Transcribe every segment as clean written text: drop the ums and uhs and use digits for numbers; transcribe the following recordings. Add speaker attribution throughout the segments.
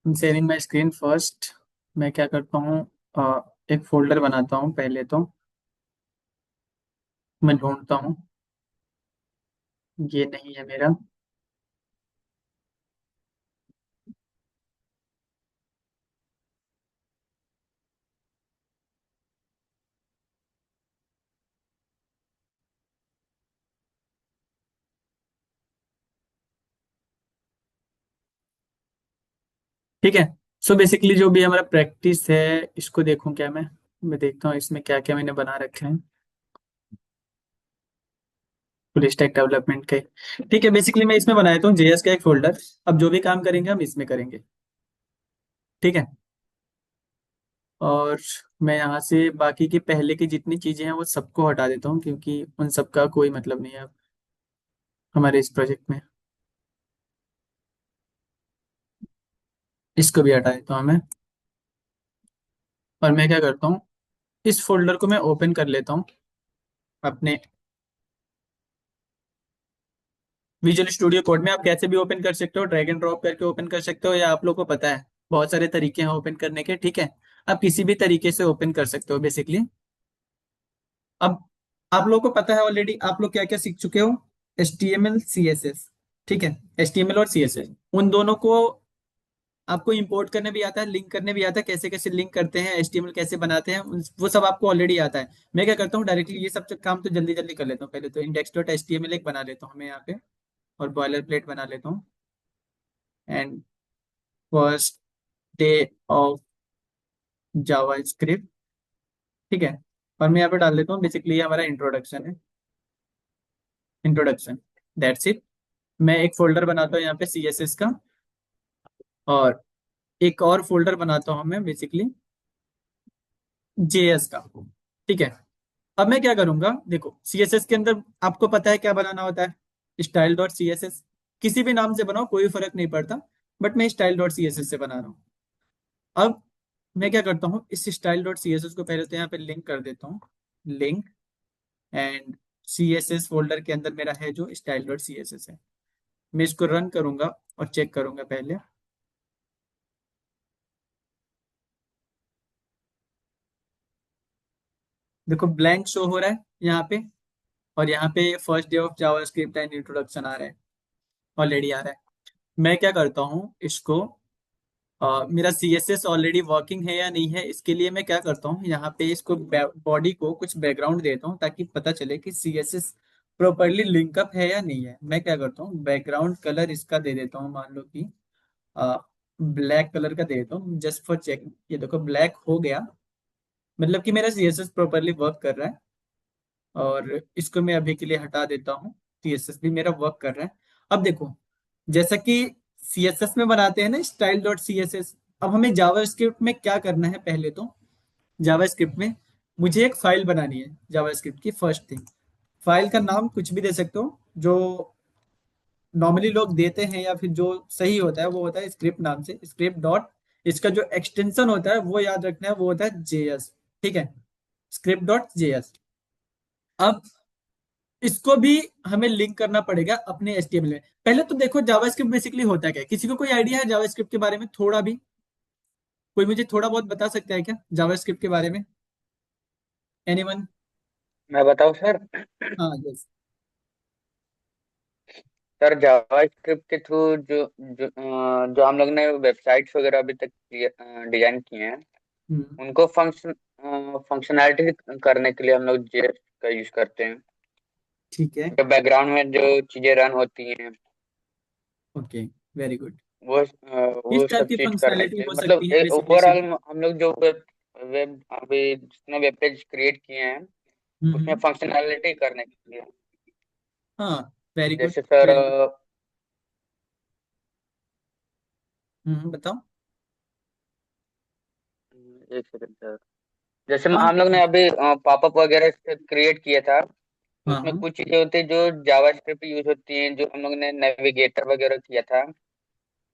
Speaker 1: Sharing my screen first. मैं क्या करता हूँ, एक फोल्डर बनाता हूँ पहले तो। मैं ढूंढता हूँ। ये नहीं है मेरा। ठीक है। सो बेसिकली जो भी हमारा प्रैक्टिस है, इसको देखूं क्या मैं देखता हूँ इसमें क्या क्या मैंने बना रखे हैं। फुल स्टैक डेवलपमेंट के। ठीक है, बेसिकली मैं इसमें बनाया हूँ जेएस का एक फोल्डर। अब जो भी काम करेंगे हम इसमें करेंगे। ठीक है। और मैं यहाँ से बाकी की पहले की जितनी चीजें हैं वो सबको हटा देता हूँ, क्योंकि उन सबका कोई मतलब नहीं है अब हमारे इस प्रोजेक्ट में। इसको भी हटा देता हूँ मैं। और मैं क्या करता हूँ, इस फोल्डर को मैं ओपन कर लेता हूँ अपने विजुअल स्टूडियो कोड में। आप कैसे भी ओपन कर सकते हो, ड्रैग एंड ड्रॉप करके ओपन कर सकते हो, या आप लोग को पता है बहुत सारे तरीके हैं ओपन करने के। ठीक है। आप किसी भी तरीके से ओपन कर सकते हो बेसिकली। अब आप लोगों को पता है ऑलरेडी, आप लोग क्या क्या सीख चुके हो। HTML CSS। ठीक है। HTML और CSS उन दोनों को आपको इंपोर्ट करने भी आता है, लिंक करने भी आता है, कैसे कैसे लिंक करते हैं, HTML कैसे बनाते हैं, वो सब आपको ऑलरेडी आता है। मैं क्या करता हूँ, डायरेक्टली ये सब काम तो जल्दी जल्दी कर लेता हूँ। पहले तो index.html एक बना लेता हूँ मैं यहाँ पे, और बॉयलर प्लेट बना लेता हूँ। And first day of Java script. ठीक है। और मैं यहाँ पे डाल देता हूँ, बेसिकली ये हमारा इंट्रोडक्शन है। Introduction, that's it. मैं एक फोल्डर बनाता हूँ यहाँ पे CSS का, और एक और फोल्डर बनाता हूँ मैं बेसिकली JS का। ठीक है। अब मैं क्या करूंगा, देखो CSS के अंदर आपको पता है क्या बनाना होता है, style.css। किसी भी नाम से बनाओ कोई फर्क नहीं पड़ता, बट मैं style.css से बना रहा हूँ। अब मैं क्या करता हूँ, इस style.css को पहले तो यहाँ पे लिंक कर देता हूँ। लिंक। एंड CSS फोल्डर के अंदर मेरा है जो style.css है। मैं इसको रन करूंगा और चेक करूंगा पहले। देखो ब्लैंक शो हो रहा है यहाँ पे, और यहाँ पे first day of JavaScript and introduction आ रहा है, ऑलरेडी आ रहा है। मैं क्या करता हूँ इसको, मेरा CSS ऑलरेडी वर्किंग है या नहीं है, इसके लिए मैं क्या करता हूँ, यहाँ पे इसको बॉडी को कुछ बैकग्राउंड देता हूँ, ताकि पता चले कि CSS प्रॉपरली लिंकअप है या नहीं है। मैं क्या करता हूँ, बैकग्राउंड कलर इसका दे देता हूँ, मान लो कि ब्लैक कलर का दे देता हूँ, जस्ट फॉर चेक। ये देखो ब्लैक हो गया, मतलब कि मेरा CSS प्रॉपरली वर्क कर रहा है। और इसको मैं अभी के लिए हटा देता हूँ। CSS भी मेरा वर्क कर रहा है। अब देखो, जैसा कि CSS में बनाते हैं ना style.css, अब हमें जावास्क्रिप्ट में क्या करना है, पहले तो जावास्क्रिप्ट में मुझे एक फाइल बनानी है। जावास्क्रिप्ट की फर्स्ट थिंग, फाइल का नाम कुछ भी दे सकते हो, जो नॉर्मली लोग देते हैं, या फिर जो सही होता है वो होता है स्क्रिप्ट नाम से, स्क्रिप्ट डॉट। इसका जो एक्सटेंशन होता है वो याद रखना है, वो होता है JS। ठीक है। script.js। अब इसको भी हमें लिंक करना पड़ेगा अपने HTML में। पहले तो देखो जावास्क्रिप्ट बेसिकली होता क्या है, किसी को कोई आइडिया है जावास्क्रिप्ट के बारे में थोड़ा भी? कोई मुझे थोड़ा बहुत बता सकता है क्या जावास्क्रिप्ट के बारे में? एनीवन?
Speaker 2: मैं बताऊं सर।
Speaker 1: हाँ, यस।
Speaker 2: सर जावास्क्रिप्ट के थ्रू जो हम लोग ने वेबसाइट्स वगैरह अभी तक डिजाइन किए हैं,
Speaker 1: हम्म।
Speaker 2: उनको फंक्शनैलिटी करने के लिए हम लोग जेएस का यूज करते हैं।
Speaker 1: ठीक है।
Speaker 2: जो बैकग्राउंड में जो चीजें रन होती हैं,
Speaker 1: ओके, वेरी गुड। किस
Speaker 2: वो
Speaker 1: टाइप
Speaker 2: सब
Speaker 1: की
Speaker 2: चीज करने
Speaker 1: फंक्शनैलिटी
Speaker 2: के लिए
Speaker 1: हो
Speaker 2: मतलब
Speaker 1: सकती है बेसिकली
Speaker 2: ओवरऑल
Speaker 1: इसमें?
Speaker 2: हम लोग जो वेब वेब अभी जितने वेब पेज क्रिएट किए हैं, उसमें
Speaker 1: हम्म।
Speaker 2: फंक्शनैलिटी करने के लिए।
Speaker 1: हाँ, वेरी गुड।
Speaker 2: जैसे सर,
Speaker 1: वेरी गुड। बताओ।
Speaker 2: एक सेकंड सर। जैसे
Speaker 1: हाँ,
Speaker 2: हम लोग ने अभी पॉपअप वगैरह क्रिएट किया था, तो
Speaker 1: हाँ,
Speaker 2: उसमें
Speaker 1: हाँ।
Speaker 2: कुछ चीजें होती है जो जावास्क्रिप्ट यूज होती हैं, जो हम लोग ने नेविगेटर वगैरह किया था।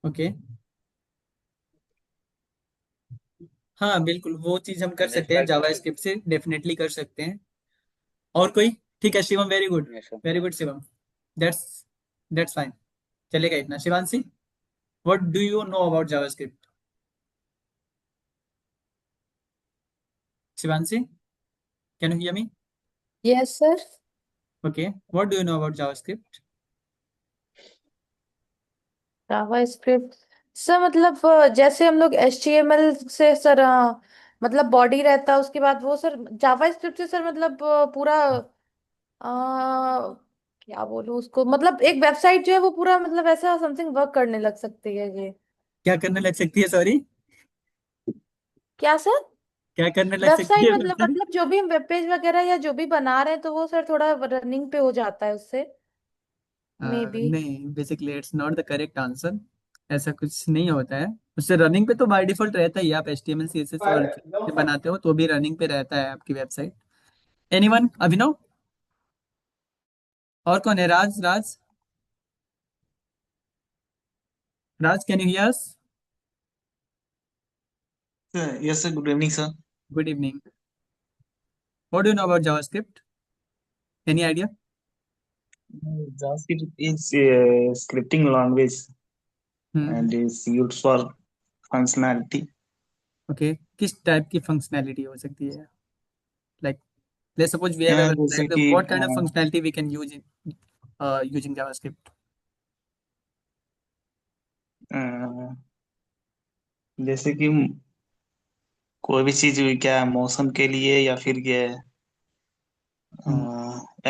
Speaker 1: ओके। हाँ, बिल्कुल वो चीज हम कर
Speaker 2: जस्ट
Speaker 1: सकते हैं
Speaker 2: लाइक।
Speaker 1: जावास्क्रिप्ट से, डेफिनेटली कर सकते हैं। और कोई? ठीक है Shivam, very good.
Speaker 2: Yes sir.
Speaker 1: Very good Shivam. That's that's fine. चलेगा इतना। Shivanshi, what do you know about JavaScript? Shivanshi, can you hear me?
Speaker 3: Yes sir.
Speaker 1: Okay, what do you know about JavaScript?
Speaker 3: Java script sir, मतलब जैसे हम लोग HTML से sir, मतलब body रहता है, उसके बाद वो सर जावा स्क्रिप्ट से सर, मतलब पूरा क्या बोलूं उसको, मतलब एक वेबसाइट जो है वो पूरा मतलब ऐसा समथिंग वर्क करने लग सकती है ये।
Speaker 1: क्या करने लग सकती है, सॉरी?
Speaker 3: क्या सर?
Speaker 1: क्या करने लग सकती
Speaker 3: वेबसाइट
Speaker 1: है
Speaker 3: मतलब
Speaker 1: वेबसाइट?
Speaker 3: जो भी हम वेब पेज वगैरह या जो भी बना रहे हैं तो वो सर थोड़ा रनिंग पे हो जाता है उससे, मे बी।
Speaker 1: नहीं, basically it's not the correct answer. ऐसा कुछ नहीं होता है। उससे रनिंग पे तो बाय डिफॉल्ट रहता ही है। आप HTML CSS और से बनाते हो तो भी रनिंग पे रहता है आपकी वेबसाइट। एनीवन? अभिनव? और कौन है? Raj, Raj, Raj, can you hear us?
Speaker 4: Yes, sir. Good evening, sir.
Speaker 1: Good evening. What do you know about JavaScript? Any idea?
Speaker 4: JavaScript is a scripting language
Speaker 1: hmm.
Speaker 4: and is used for functionality.
Speaker 1: Okay, किस type की functionality हो सकती है? Like, let's suppose we have a
Speaker 4: जैसे
Speaker 1: website,
Speaker 4: कि
Speaker 1: what kind of functionality we can use in using JavaScript?
Speaker 4: अ, जैसे कि कोई भी चीज हुई क्या मौसम के लिए या फिर ये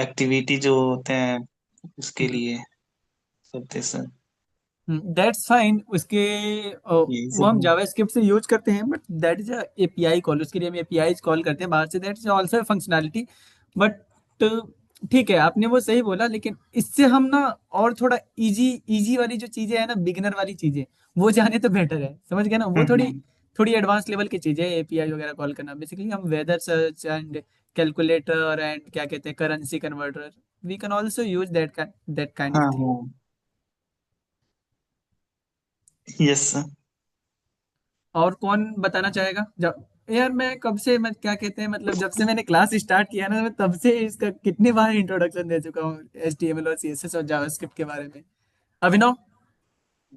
Speaker 4: एक्टिविटी जो होते हैं उसके लिए सब सर।
Speaker 1: That's fine. उसके
Speaker 4: यही
Speaker 1: वो हम
Speaker 4: सब।
Speaker 1: जावास्क्रिप्ट से यूज करते हैं, but that is API call. उसके लिए हम API कॉल करते हैं बाहर से। That is also functionality. But ठीक है, आपने वो सही बोला, लेकिन इससे हम ना और थोड़ा इजी इजी वाली जो चीजें है ना, बिगिनर वाली चीजें, वो जाने तो बेटर है। समझ गए ना? वो थोड़ी
Speaker 4: हम्म।
Speaker 1: थोड़ी एडवांस लेवल की चीजें API वगैरह कॉल करना। बेसिकली हम weather search and calculator and क्या कहते हैं, currency converter, we can also use that kind
Speaker 4: हाँ
Speaker 1: ऑफ थिंग।
Speaker 4: हाँ। Yes sir.
Speaker 1: और कौन बताना चाहेगा? जब यार मैं कब से, मैं क्या कहते हैं, मतलब जब से मैंने क्लास स्टार्ट किया ना, मैं तब से इसका कितनी बार इंट्रोडक्शन दे चुका हूँ HTML और CSS और जावास्क्रिप्ट के बारे में। अभिनव?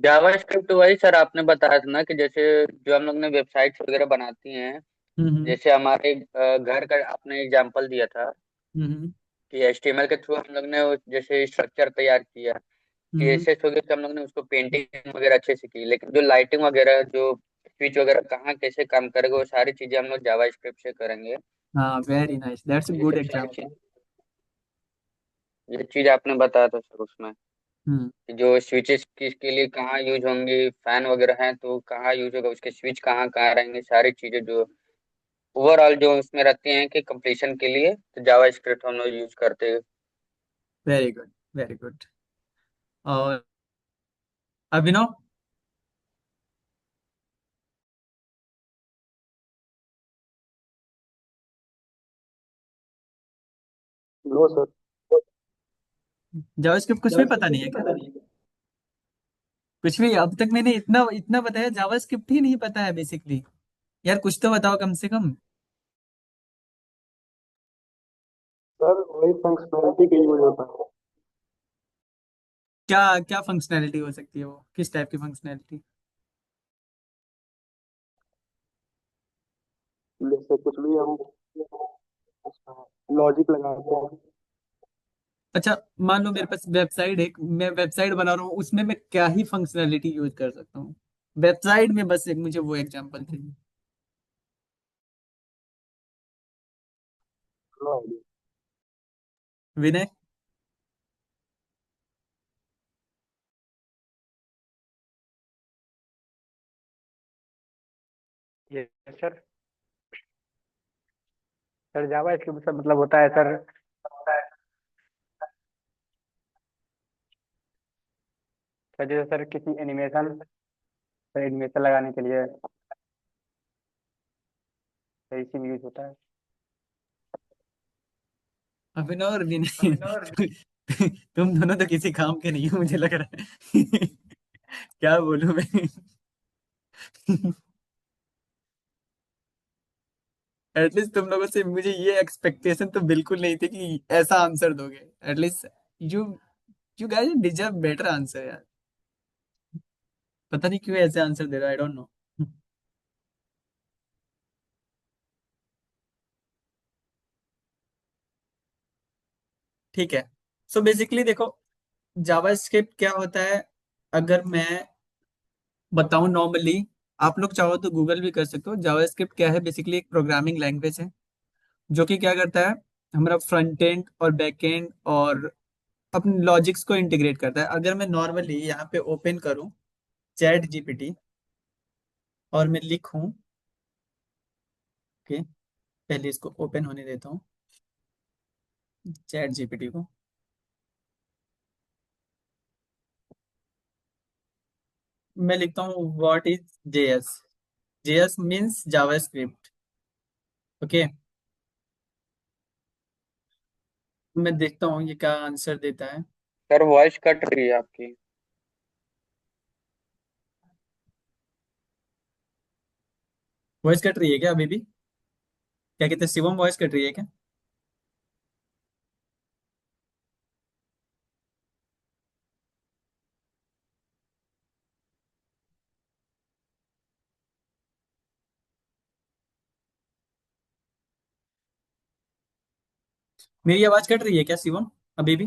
Speaker 2: जावा स्क्रिप्ट वही सर आपने बताया था ना कि जैसे जो हम लोग ने वेबसाइट्स वगैरह बनाती हैं,
Speaker 1: हम्म।
Speaker 2: जैसे हमारे घर का आपने एग्जांपल दिया था
Speaker 1: हम्म।
Speaker 2: कि HTML के थ्रू हम लोग ने जैसे स्ट्रक्चर तैयार किया,
Speaker 1: हम्म।
Speaker 2: CSS हो गया तो हम लोग ने उसको पेंटिंग वगैरह अच्छे से की, लेकिन जो लाइटिंग वगैरह जो स्विच वगैरह कहाँ कैसे काम करेगा वो सारी चीजें हम लोग जावा स्क्रिप्ट से करेंगे।
Speaker 1: हाँ, वेरी नाइस, दैट्स अ
Speaker 2: ये
Speaker 1: गुड
Speaker 2: सब सारी
Speaker 1: एग्जांपल।
Speaker 2: चीज, ये चीज आपने बताया था सर उसमें
Speaker 1: हम्म।
Speaker 2: कि जो स्विचेस किसके लिए कहाँ यूज होंगी, फैन वगैरह हैं तो कहाँ यूज होगा, उसके स्विच कहाँ कहाँ रहेंगे, सारी चीजें जो ओवरऑल जो उसमें रहती हैं कि कंप्लीशन के लिए, तो जावा स्क्रिप्ट हम लोग यूज करते हैं।
Speaker 1: Very good, very good. और अभिनव?
Speaker 5: No sir.
Speaker 1: जावास्क्रिप्ट कुछ भी
Speaker 5: जावास्क्रिप्ट
Speaker 1: पता
Speaker 5: कुछ
Speaker 1: नहीं है
Speaker 5: भी
Speaker 1: क्या?
Speaker 5: पता नहीं है।
Speaker 1: कुछ भी? अब तक मैंने इतना इतना बताया, जावास्क्रिप्ट ही नहीं पता है बेसिकली। यार कुछ तो बताओ कम से कम।
Speaker 5: सर वही फंक्शनैलिटी के यूज होता है।
Speaker 1: क्या क्या फंक्शनैलिटी हो सकती है? वो किस टाइप की फंक्शनैलिटी?
Speaker 5: जैसे कुछ भी हम लॉजिक लगाते हैं।
Speaker 1: अच्छा, मान लो मेरे पास वेबसाइट है, मैं वेबसाइट बना रहा हूँ, उसमें मैं क्या ही फंक्शनैलिटी यूज कर सकता हूँ वेबसाइट में? बस एक मुझे वो एग्जांपल चाहिए।
Speaker 5: No idea.
Speaker 1: Vinay?
Speaker 6: Yes sir, sir JavaScript sir मतलब होता है सर, सर जैसे सर किसी एनिमेशन, सर एनिमेशन लगाने के लिए सर इसी में यूज होता है।
Speaker 1: अभिनव और विनय तुम दोनों तो किसी काम के नहीं हो, मुझे लग रहा है। क्या बोलूं मैं? एटलीस्ट तुम लोगों से मुझे ये एक्सपेक्टेशन तो बिल्कुल नहीं थी कि ऐसा आंसर दोगे। At least you you guys deserve better answer यार। पता नहीं क्यों ऐसे आंसर दे रहा, आई डोंट नो। ठीक है। सो बेसिकली देखो, जावास्क्रिप्ट क्या होता है, अगर मैं बताऊं नॉर्मली, आप लोग चाहो तो गूगल भी कर सकते हो। जावास्क्रिप्ट क्या है, बेसिकली एक प्रोग्रामिंग लैंग्वेज है जो कि क्या करता है, हमारा फ्रंट एंड और बैक एंड और अपने लॉजिक्स को इंटीग्रेट करता है। अगर मैं नॉर्मली यहाँ पे ओपन करूँ चैट जीपीटी और मैं लिखूं, ओके, पहले इसको ओपन होने देता हूँ चैट जीपीटी को। मैं लिखता हूँ what is JS. JS means JavaScript. Okay, मैं देखता हूँ ये क्या आंसर देता है।
Speaker 2: सर वॉइस कट रही है आपकी।
Speaker 1: वॉइस कट रही है क्या अभी भी? क्या कहते हैं शिवम, वॉइस कट रही है क्या? मेरी आवाज कट रही है क्या शिवम अभी भी?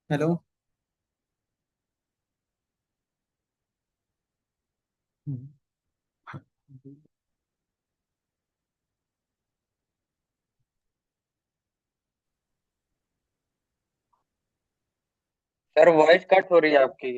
Speaker 1: हेलो।
Speaker 2: सर वॉइस कट हो रही है आपकी।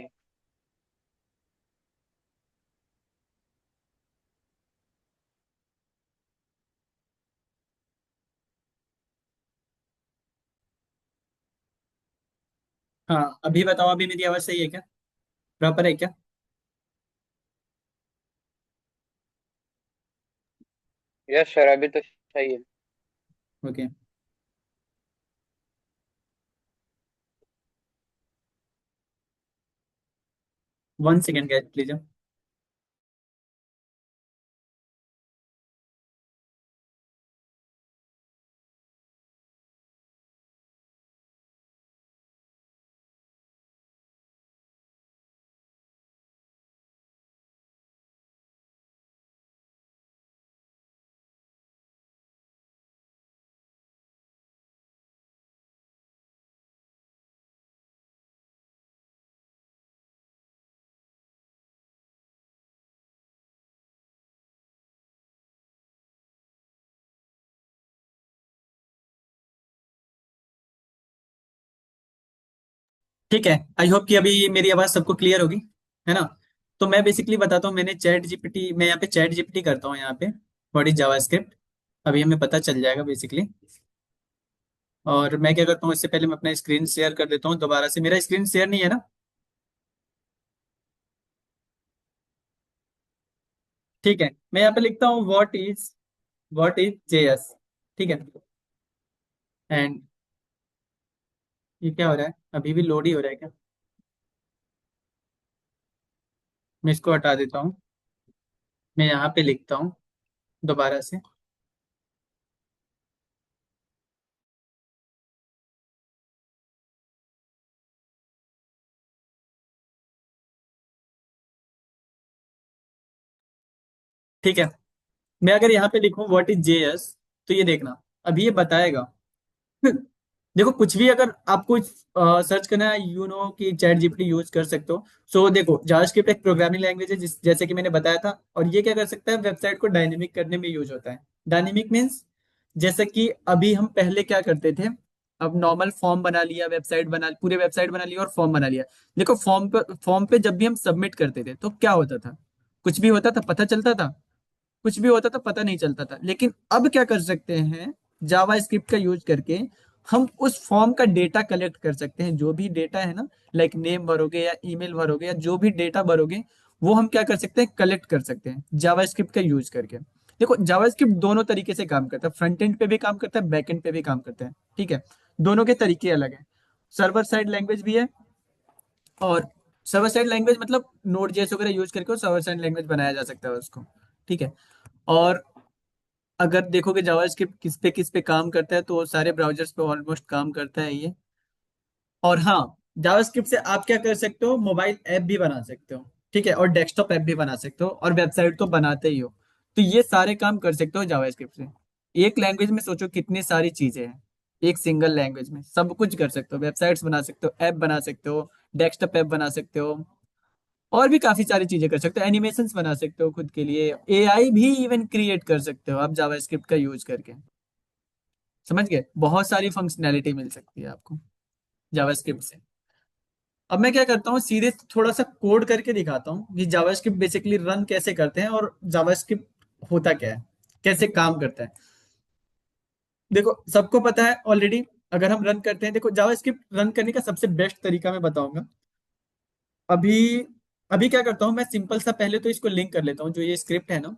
Speaker 1: हाँ अभी बताओ, अभी मेरी आवाज सही है क्या, प्रॉपर है क्या?
Speaker 2: यस सर, अभी तो सही है।
Speaker 1: Okay, 1 second gas please. ठीक है, आई होप कि अभी मेरी आवाज सबको क्लियर होगी, है ना? तो मैं बेसिकली बताता हूँ, मैंने चैट जीपीटी, मैं यहाँ पे चैट जीपीटी करता हूँ यहाँ पे व्हाट इज जावास्क्रिप्ट। अभी हमें पता चल जाएगा बेसिकली। और मैं क्या करता हूँ, इससे पहले मैं अपना स्क्रीन शेयर कर देता हूँ दोबारा से। मेरा स्क्रीन शेयर नहीं है ना? ठीक है, मैं यहाँ पे लिखता हूँ व्हाट इज जेएस। ठीक है, एंड ये क्या हो रहा है, अभी भी लोड ही हो रहा है क्या? मैं इसको हटा देता हूँ, मैं यहाँ पे लिखता हूँ दोबारा से। ठीक है, मैं अगर यहाँ पे लिखूँ व्हाट इज जेएस, तो ये देखना, अभी ये बताएगा। देखो, कुछ भी अगर आपको सर्च करना है, यू नो कि चैट जीपीटी यूज कर सकते हो। सो देखो, जावास्क्रिप्ट एक प्रोग्रामिंग लैंग्वेज है जिस जैसे कि मैंने बताया था, और ये क्या कर सकता है, वेबसाइट को डायनेमिक करने में यूज होता है। डायनेमिक मीन्स, जैसे कि अभी हम पहले क्या करते थे, अब नॉर्मल फॉर्म बना लिया, वेबसाइट बना, पूरे वेबसाइट बना लिया और फॉर्म बना लिया। देखो, फॉर्म पे जब भी हम सबमिट करते थे तो क्या होता था, कुछ भी होता था पता चलता था, कुछ भी होता था पता नहीं चलता था। लेकिन अब क्या कर सकते हैं, जावा स्क्रिप्ट का यूज करके हम उस फॉर्म का डेटा कलेक्ट कर सकते हैं। जो भी डेटा है ना, लाइक नेम भरोगे या ईमेल भरोगे या जो भी डेटा भरोगे, वो हम क्या कर सकते हैं, कलेक्ट कर सकते हैं जावा स्क्रिप्ट का यूज करके। देखो, जावा स्क्रिप्ट दोनों तरीके से काम करता है, फ्रंट एंड पे भी काम करता है, बैक एंड पे भी काम करता है। ठीक है, दोनों के तरीके अलग हैं। सर्वर साइड लैंग्वेज भी है, और सर्वर साइड लैंग्वेज मतलब नोड जेएस वगैरह यूज करके सर्वर साइड लैंग्वेज बनाया जा सकता है उसको। ठीक है, और अगर देखोगे जावास्क्रिप्ट किस पे काम करता है, तो सारे ब्राउजर्स पे ऑलमोस्ट काम करता है ये। और हाँ, जावास्क्रिप्ट से आप क्या कर सकते हो, मोबाइल ऐप भी बना सकते हो। ठीक है, और डेस्कटॉप ऐप भी बना सकते हो, और वेबसाइट तो बनाते ही हो। तो ये सारे काम कर सकते हो जावास्क्रिप्ट से। एक लैंग्वेज में सोचो कितनी सारी चीजें हैं। एक सिंगल लैंग्वेज में सब कुछ कर सकते हो, वेबसाइट्स बना सकते हो, ऐप बना सकते हो, डेस्कटॉप ऐप बना सकते हो, और भी काफी सारी चीजें कर सकते हो, एनिमेशंस बना सकते हो खुद के लिए, एआई भी इवन क्रिएट कर सकते हो आप जावास्क्रिप्ट का यूज करके। समझ गए? बहुत सारी फंक्शनैलिटी मिल सकती है आपको जावास्क्रिप्ट से। अब मैं क्या करता हूँ, सीधे थोड़ा सा कोड करके दिखाता हूँ कि जावास्क्रिप्ट बेसिकली रन कैसे करते हैं और जावास्क्रिप्ट होता क्या है, कैसे काम करता है। देखो सबको पता है ऑलरेडी, अगर हम रन करते हैं, देखो जावास्क्रिप्ट रन करने का सबसे बेस्ट तरीका मैं बताऊंगा। अभी अभी क्या करता हूँ मैं, सिंपल सा पहले तो इसको लिंक कर लेता हूँ, जो ये स्क्रिप्ट है ना,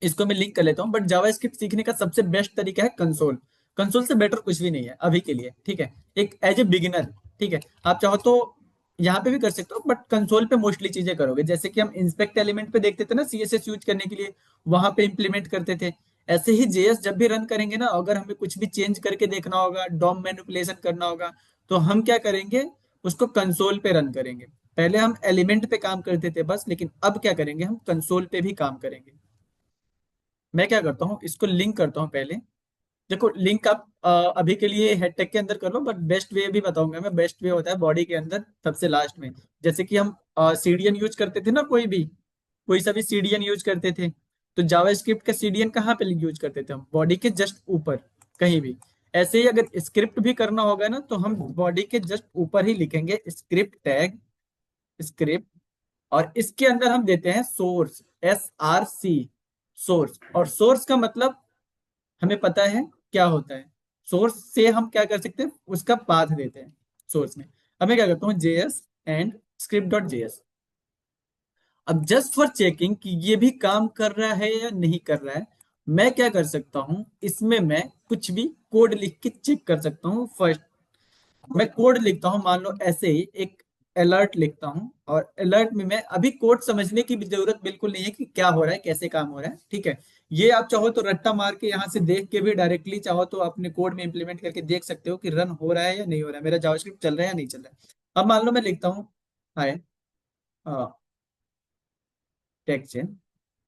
Speaker 1: इसको मैं लिंक कर लेता हूँ। बट जावास्क्रिप्ट सीखने का सबसे बेस्ट तरीका है कंसोल। कंसोल से बेटर कुछ भी नहीं है अभी के लिए, ठीक है, एक एज ए बिगिनर। ठीक है, आप चाहो तो यहाँ पे भी कर सकते हो, बट कंसोल पे मोस्टली चीजें करोगे। जैसे कि हम इंस्पेक्ट एलिमेंट पे देखते थे ना सीएसएस यूज करने के लिए, वहां पे इंप्लीमेंट करते थे। ऐसे ही जेएस जब भी रन करेंगे ना, अगर हमें कुछ भी चेंज करके देखना होगा, डॉम मैनिपुलेशन करना होगा, तो हम क्या करेंगे, उसको कंसोल पे रन करेंगे। पहले हम एलिमेंट पे काम करते थे बस, लेकिन अब क्या करेंगे, हम कंसोल पे भी काम करेंगे। मैं क्या करता हूँ, इसको लिंक करता हूँ पहले। देखो लिंक आप अभी के लिए हेडटेक के अंदर कर लो, बट बेस्ट वे भी बताऊंगा मैं। बेस्ट वे होता है बॉडी के अंदर सबसे लास्ट में। जैसे कि हम सीडीएन यूज करते थे ना, कोई सा भी सीडीएन यूज करते थे, तो जावास्क्रिप्ट का सीडीएन कहाँ पे यूज करते थे हम, बॉडी के जस्ट ऊपर कहीं भी। ऐसे ही अगर स्क्रिप्ट भी करना होगा ना, तो हम बॉडी के जस्ट ऊपर ही लिखेंगे स्क्रिप्ट टैग, स्क्रिप्ट, और इसके अंदर हम देते हैं सोर्स, SRC, सोर्स। और सोर्स का मतलब हमें पता है क्या होता है। सोर्स से हम क्या कर सकते हैं, उसका पाथ देते हैं सोर्स में। अब मैं क्या करता हूँ, JS एंड script.js। अब जस्ट फॉर चेकिंग कि ये भी काम कर रहा है या नहीं कर रहा है, मैं क्या कर सकता हूँ, इसमें मैं कुछ भी कोड लिख के चेक कर सकता हूँ। फर्स्ट मैं कोड लिखता हूँ, मान लो ऐसे ही एक अलर्ट लिखता हूँ, और अलर्ट में मैं अभी कोड समझने की भी जरूरत बिल्कुल नहीं है कि क्या हो रहा है, कैसे काम हो रहा है। ठीक है, ये आप चाहो तो रट्टा मार के यहाँ से देख के भी डायरेक्टली चाहो तो अपने कोड में इंप्लीमेंट करके देख सकते हो कि रन हो रहा है या नहीं हो रहा है, मेरा जावास्क्रिप्ट चल रहा है या नहीं चल रहा है। अब मान लो मैं लिखता हूँ हाय टेक्स्ट चेन।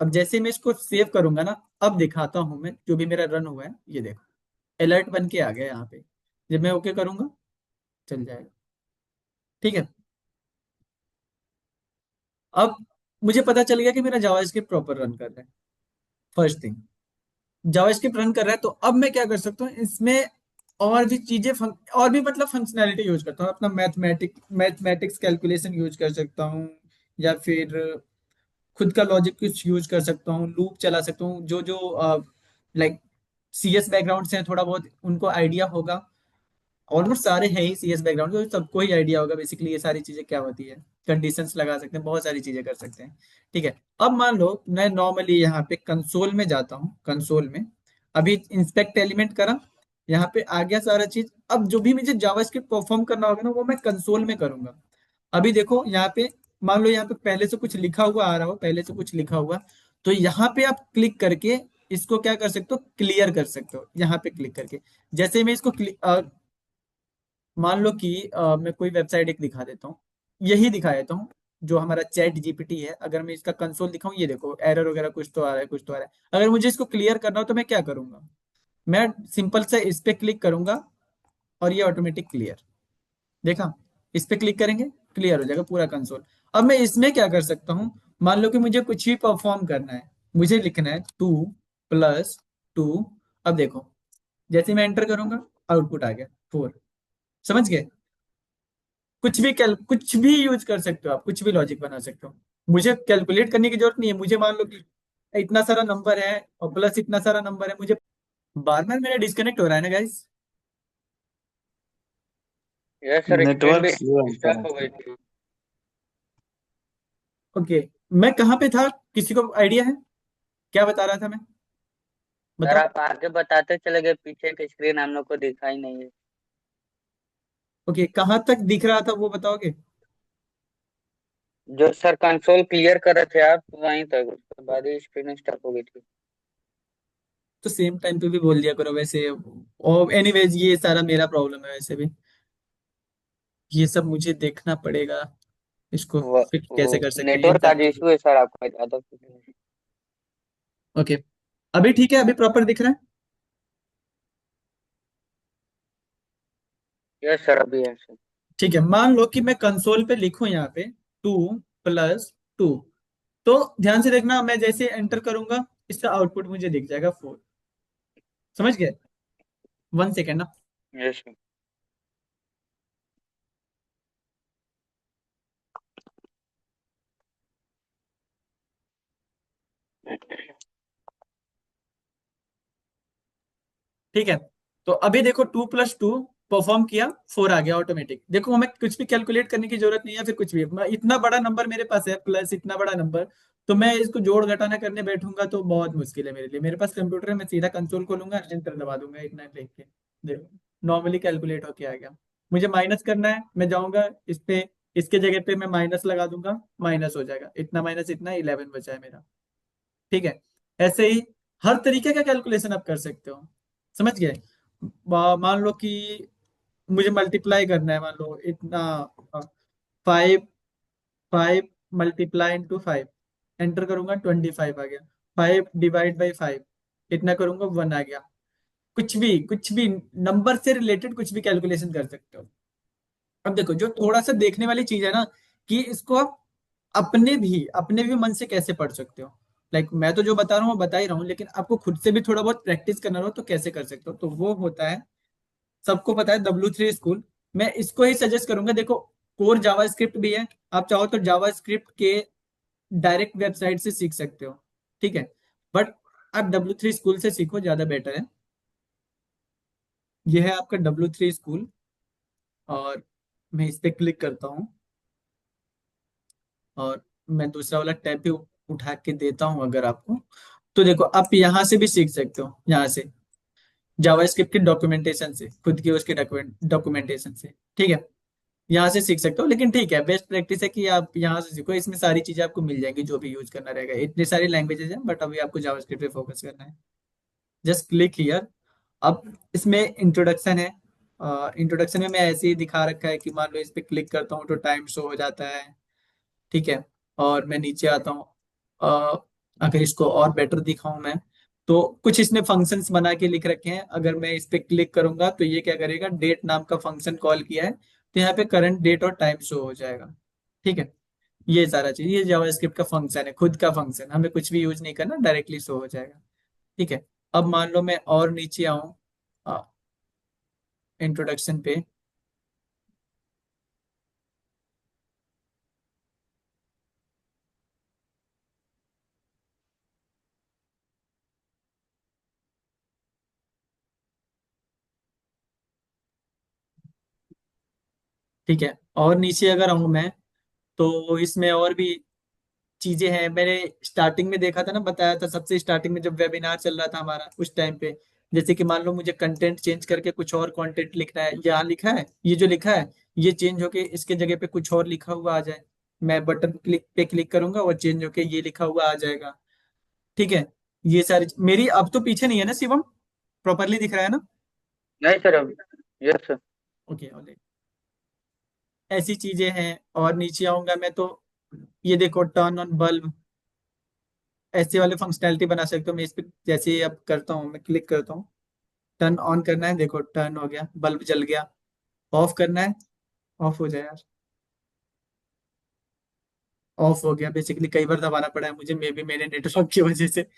Speaker 1: अब जैसे मैं इसको सेव करूंगा ना, अब दिखाता हूं मैं जो भी मेरा रन हुआ है, ये देखो अलर्ट बन के आ गया यहाँ पे। जब मैं ओके करूंगा, चल जाएगा। ठीक है, अब मुझे पता चल गया कि मेरा जावास्क्रिप्ट प्रॉपर रन कर रहा है। फर्स्ट थिंग, जावास्क्रिप्ट रन कर रहा है, तो अब मैं क्या कर सकता हूँ इसमें, और भी चीजें और भी मतलब फंक्शनैलिटी यूज करता हूँ अपना। मैथमेटिक्स कैलकुलेशन यूज कर सकता हूँ, या फिर खुद का लॉजिक कुछ यूज कर सकता हूँ, लूप चला सकता हूँ। जो जो लाइक CS बैकग्राउंड से हैं, थोड़ा बहुत उनको आइडिया होगा। ऑलमोस्ट सारे हैं ही CS बैकग्राउंड, तो सबको ही आइडिया होगा बेसिकली ये सारी चीजें क्या होती है। कंडीशंस लगा सकते हैं, बहुत सारी चीजें कर सकते हैं। ठीक है, अब मान लो मैं नॉर्मली यहाँ पे कंसोल में जाता हूँ। कंसोल में अभी इंस्पेक्ट एलिमेंट करा, यहाँ पे आ गया सारा चीज। अब जो भी मुझे जावास्क्रिप्ट परफॉर्म करना होगा ना, वो मैं कंसोल में करूंगा। अभी देखो यहाँ पे, मान लो यहाँ पे पहले से कुछ लिखा हुआ आ रहा हो, पहले से कुछ लिखा हुआ, तो यहाँ पे आप क्लिक करके इसको क्या कर सकते हो, क्लियर कर सकते हो यहाँ पे क्लिक करके। जैसे मैं इसको मान लो कि मैं कोई वेबसाइट एक दिखा देता हूँ, यही दिखा देता हूँ जो हमारा ChatGPT है। अगर मैं इसका कंसोल दिखाऊं, ये देखो एरर वगैरह कुछ तो आ रहा है, कुछ तो आ रहा है। अगर मुझे इसको क्लियर करना हो तो मैं क्या करूंगा, मैं सिंपल से इस पे क्लिक करूंगा, और ये ऑटोमेटिक क्लियर। देखा, इस पे क्लिक करेंगे, क्लियर हो जाएगा पूरा कंसोल। अब मैं इसमें क्या कर सकता हूँ, मान लो कि मुझे कुछ भी परफॉर्म करना है, मुझे लिखना है 2 + 2। अब देखो जैसे मैं एंटर करूंगा, आउटपुट आ गया 4। समझ गए? कुछ भी यूज कर सकते हो आप, कुछ भी लॉजिक बना सकते हो। मुझे कैलकुलेट करने की जरूरत नहीं है। मुझे मान लो कि इतना सारा नंबर है और प्लस इतना सारा नंबर है, मुझे बार बार मेरा डिस्कनेक्ट हो रहा है ना guys.
Speaker 2: Yes sir, screen
Speaker 4: network
Speaker 2: भी
Speaker 4: स्लो आता
Speaker 2: स्टॉप
Speaker 4: है
Speaker 2: हो गई
Speaker 4: सर।
Speaker 2: थी।
Speaker 1: ओके, मैं कहाँ पे था, किसी को आइडिया है क्या बता रहा था मैं?
Speaker 2: सर
Speaker 1: बताओ।
Speaker 2: आप आगे बताते चले गए, पीछे की स्क्रीन हम लोग को दिखाई नहीं है।
Speaker 1: ओके, कहाँ तक दिख रहा था वो बताओगे?
Speaker 2: जो सर कंसोल क्लियर कर रहे थे आप, वहीं तक, उसके बाद ही स्क्रीन स्टॉप हो गई थी।
Speaker 1: तो सेम टाइम पे भी बोल दिया करो वैसे। और एनीवेज ये सारा मेरा प्रॉब्लम है वैसे भी, ये सब मुझे देखना पड़ेगा, इसको फिट
Speaker 2: वो
Speaker 1: कैसे कर सकते हैं इन
Speaker 2: नेटवर्क का
Speaker 1: सारी
Speaker 2: जो
Speaker 1: चीजों
Speaker 2: इशू है सर, आपको ज्यादा।
Speaker 1: को। ओके, अभी ठीक है, अभी प्रॉपर दिख रहा है।
Speaker 2: यस सर, अभी है सर।
Speaker 1: ठीक है, मान लो कि मैं कंसोल पे लिखूं यहाँ पे 2 + 2, तो ध्यान से देखना, मैं जैसे एंटर करूंगा इसका आउटपुट मुझे दिख जाएगा 4। समझ गए? 1 सेकेंड ना।
Speaker 2: Yes sir.
Speaker 1: ठीक है, तो अभी देखो 2 + 2 परफॉर्म किया, 4 आ गया ऑटोमेटिक। देखो हमें कुछ भी कैलकुलेट करने की जरूरत नहीं है, फिर कुछ भी इतना बड़ा नंबर मेरे पास है, प्लस इतना बड़ा नंबर, तो मैं इसको जोड़ घटाना करने बैठूंगा तो बहुत मुश्किल है मेरे लिए। मेरे पास कंप्यूटर है, मैं सीधा कंसोल खोलूंगा, एंटर दबा दूंगा, इतना लिख के देखो नॉर्मली कैलकुलेट होके आ गया। मुझे माइनस करना है, मैं जाऊंगा इस पे, इसके जगह पे मैं माइनस लगा दूंगा, माइनस हो जाएगा, इतना माइनस इतना 11 बचा है मेरा। ठीक है, ऐसे ही हर तरीके का कैलकुलेशन आप कर सकते हो। समझ गए? मान लो कि मुझे मल्टीप्लाई करना है, मान लो इतना, 5 5 × 5 एंटर करूंगा 25 आ गया, 5 ÷ 5 इतना करूंगा 1 आ गया। कुछ भी नंबर से रिलेटेड कुछ भी कैलकुलेशन कर सकते हो। अब देखो जो थोड़ा सा देखने वाली चीज है ना, कि इसको आप अपने भी मन से कैसे पढ़ सकते हो। लाइक मैं तो जो बता रहा हूँ वो बता ही रहा हूँ, लेकिन आपको खुद से भी थोड़ा बहुत प्रैक्टिस करना हो तो कैसे कर सकते हो, तो वो होता है, सबको पता है, W3 स्कूल। मैं इसको ही सजेस्ट करूंगा। देखो कोर जावा स्क्रिप्ट भी है, आप चाहो तो जावा स्क्रिप्ट के डायरेक्ट वेबसाइट से सीख सकते हो। ठीक है, बट आप W3 स्कूल से सीखो, ज्यादा बेटर है। यह है आपका W3 स्कूल, और मैं इस पे क्लिक करता हूँ, और मैं दूसरा वाला टैब भी उठा के देता हूँ अगर आपको, तो देखो आप यहाँ से भी सीख सकते हो, यहाँ से जावास्क्रिप्ट के डॉक्यूमेंटेशन से, खुद की उसके डॉक्यूमेंटेशन से। ठीक है, यहाँ से सीख सकते हो, लेकिन ठीक है बेस्ट प्रैक्टिस है कि आप यहाँ से सीखो, इसमें सारी चीजें आपको मिल जाएंगी जो भी यूज करना रहेगा। इतनी सारी लैंग्वेजेस हैं, बट अभी आपको जावास्क्रिप्ट पे फोकस करना है। Just click here. अब इसमें इंट्रोडक्शन है, इंट्रोडक्शन में मैं ऐसे ही दिखा रखा है कि मान लो इस पे क्लिक करता हूँ तो टाइम शो हो जाता है। ठीक है, और मैं नीचे आता हूँ, अ, अगर इसको और बेटर दिखाऊं मैं, तो कुछ इसने फंक्शंस बना के लिख रखे हैं। अगर मैं इस पे क्लिक करूंगा तो ये क्या करेगा, डेट नाम का फंक्शन कॉल किया है, तो यहाँ पे करंट डेट और टाइम शो हो जाएगा। ठीक है, ये सारा चीज, ये जावास्क्रिप्ट का फंक्शन है, खुद का फंक्शन, हमें कुछ भी यूज नहीं करना, डायरेक्टली शो हो जाएगा। ठीक है, अब मान लो मैं और नीचे आऊं इंट्रोडक्शन पे, ठीक है, और नीचे अगर आऊं मैं, तो इसमें और भी चीजें हैं। मैंने स्टार्टिंग में देखा था ना, बताया था सबसे स्टार्टिंग में जब वेबिनार चल रहा था हमारा उस टाइम पे, जैसे कि मान लो मुझे कंटेंट चेंज करके कुछ और कंटेंट लिखना है, यहाँ लिखा है, ये जो लिखा है ये चेंज होके इसके जगह पे कुछ और लिखा हुआ आ जाए, मैं बटन क्लिक पे क्लिक करूंगा और चेंज होके ये लिखा हुआ आ जाएगा। ठीक है, ये सारी मेरी अब तो पीछे नहीं है ना शिवम, प्रॉपरली दिख रहा है ना?
Speaker 2: नहीं सर, अभी। Yes sir.
Speaker 1: ओके, ऐसी चीजें हैं। और नीचे आऊंगा मैं तो ये देखो टर्न ऑन बल्ब, ऐसे वाले फंक्शनैलिटी बना सकते हो। मैं इस पे जैसे ही अब करता हूँ, मैं क्लिक करता हूँ, टर्न ऑन करना है, देखो टर्न हो गया, बल्ब जल गया। ऑफ करना है, ऑफ हो जाए यार, ऑफ हो गया। बेसिकली कई बार दबाना पड़ा है मुझे, मे बी मेरे नेटवर्क की वजह से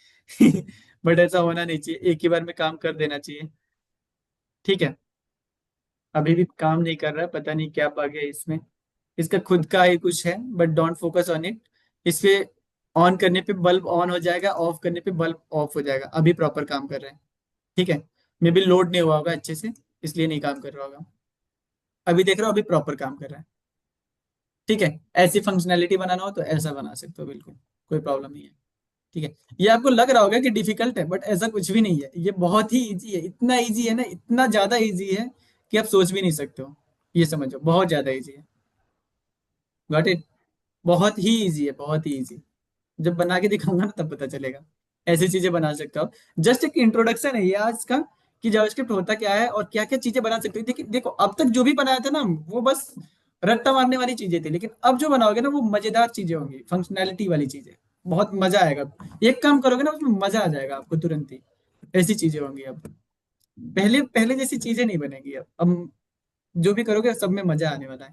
Speaker 1: बट ऐसा होना नहीं चाहिए, एक ही बार में काम कर देना चाहिए। ठीक है, अभी भी काम नहीं कर रहा है, पता नहीं क्या बग है इसमें, इसका खुद का ही कुछ है, but don't focus on it. इसे ऑन करने पे बल्ब ऑन हो जाएगा, ऑफ करने पे बल्ब ऑफ हो जाएगा, अभी प्रॉपर काम कर रहा है। ठीक है, मे बी लोड नहीं हुआ होगा अच्छे से, इसलिए नहीं काम कर रहा होगा। अभी देख रहा हूँ, अभी प्रॉपर काम कर रहा है। ठीक है, ऐसी फंक्शनैलिटी बनाना हो तो ऐसा बना सकते हो, बिल्कुल कोई प्रॉब्लम नहीं है। ठीक है, ये आपको लग रहा होगा कि डिफिकल्ट है, बट ऐसा कुछ भी नहीं है, ये बहुत ही इजी है, इतना इजी है ना, इतना ज्यादा इजी है कि आप सोच भी नहीं सकते हो। ये समझो, बहुत ज्यादा इजी है। Got it? बहुत ही इजी है, बहुत ही इजी। जब बना के दिखाऊंगा ना तब पता चलेगा, ऐसी चीजें बना सकते हो। जस्ट एक इंट्रोडक्शन है ये आज का, कि जावास्क्रिप्ट होता क्या है और क्या क्या चीजें बना सकते हो। देखिए देखो अब तक जो भी बनाया था ना, वो बस रट्टा मारने वाली चीजें थी, लेकिन अब जो बनाओगे ना वो मजेदार चीजें होंगी, फंक्शनैलिटी वाली चीजें, बहुत मजा आएगा। एक काम करोगे ना उसमें मजा आ जाएगा आपको तुरंत ही, ऐसी चीजें होंगी अब। पहले पहले जैसी चीजें नहीं बनेगी अब जो भी करोगे सब में मजा आने वाला है।